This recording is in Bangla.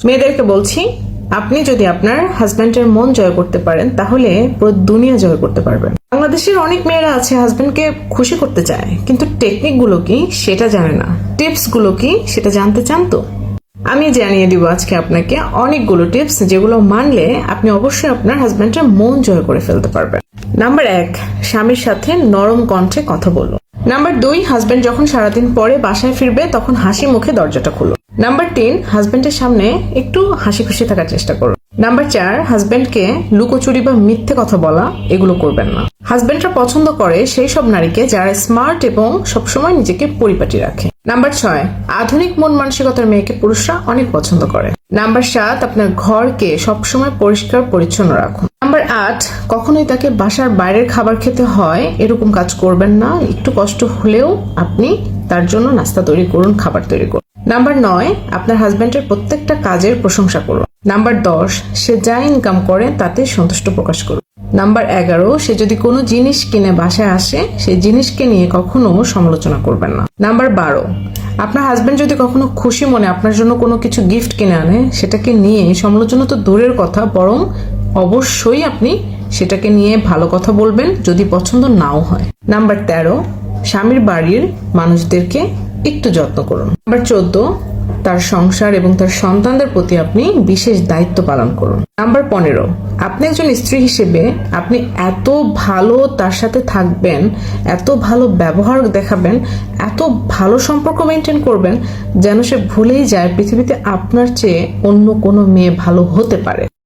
মেয়েদেরকে বলছি, আপনি যদি আপনার হাজবেন্ডের মন জয় করতে পারেন তাহলে পুরো দুনিয়া জয় করতে পারবেন। বাংলাদেশের অনেক মেয়েরা আছে হাজবেন্ডকে খুশি করতে চায়, কিন্তু টেকনিক গুলো কি সেটা জানে না, টিপস গুলো কি সেটা জানতে চান তো? আমি জানিয়ে দিব আজকে আপনাকে অনেকগুলো টিপস, যেগুলো মানলে আপনি অবশ্যই আপনার হাজবেন্ডের মন জয় করে ফেলতে পারবেন। নাম্বার 1, স্বামীর সাথে নরম কণ্ঠে কথা বলুন। নাম্বার 2, হাজবেন্ড যখন সারাদিন পরে বাসায় ফিরবে তখন হাসি মুখে দরজাটা খুলুন। নাম্বার 3, হাজবেন্ডের সামনে একটু হাসি খুশি থাকার চেষ্টা করুন। নাম্বার 4, হাজবেন্ডকে লুকোচুরি বা মিথ্যে কথা বলা এগুলো করবেন না। হাজবেন্ডরা পছন্দ করে সেই সব নারীকে যারা স্মার্ট এবং সবসময় নিজেকে পরিপাটি রাখে। নাম্বার 6, আধুনিক মন মানসিকতার মেয়েকে পুরুষরা অনেক পছন্দ করে। নাম্বার 7, আপনার ঘরকে সবসময় পরিষ্কার পরিচ্ছন্ন রাখুন। নাম্বার 8, কখনোই তাকে বাসার বাইরের খাবার খেতে হয় এরকম কাজ করবেন না। একটু কষ্ট হলেও আপনি তার জন্য নাস্তা তৈরি করুন, খাবার তৈরি করুন। নাম্বার 9, আপনার হাজবেন্ডের প্রত্যেকটা কাজের প্রশংসা করুন। নাম্বার 10, সে যা ইনকাম করে তাতে সন্তুষ্ট প্রকাশ করুন। নাম্বার 11, সে যদি কোনো জিনিস কিনে বাসায় আসে সেই জিনিসকে নিয়ে কখনো সমালোচনা করবেন না। নাম্বার 12, আপনার হাজবেন্ড যদি কখনো খুশি মনে আপনার জন্য কোনো কিছু গিফট কিনে আনে সেটাকে নিয়ে সমালোচনা তো দূরের কথা, বরং অবশ্যই আপনি সেটাকে নিয়ে ভালো কথা বলবেন যদি পছন্দ নাও হয়। নাম্বার 13, স্বামীর বাড়ির মানুষদেরকে একটু যত্ন করুন। নাম্বার 14, তার সংসার এবং তার সন্তানদের প্রতি আপনি বিশেষ দায়িত্ব পালন করুন। নাম্বার 15, আপনি একজন স্ত্রী হিসেবে আপনি এত ভালো তার সাথে থাকবেন, এত ভালো ব্যবহার দেখাবেন, এত ভালো সম্পর্ক মেনটেন করবেন যেন সে ভুলেই যায় পৃথিবীতে আপনার চেয়ে অন্য কোনো মেয়ে ভালো হতে পারে।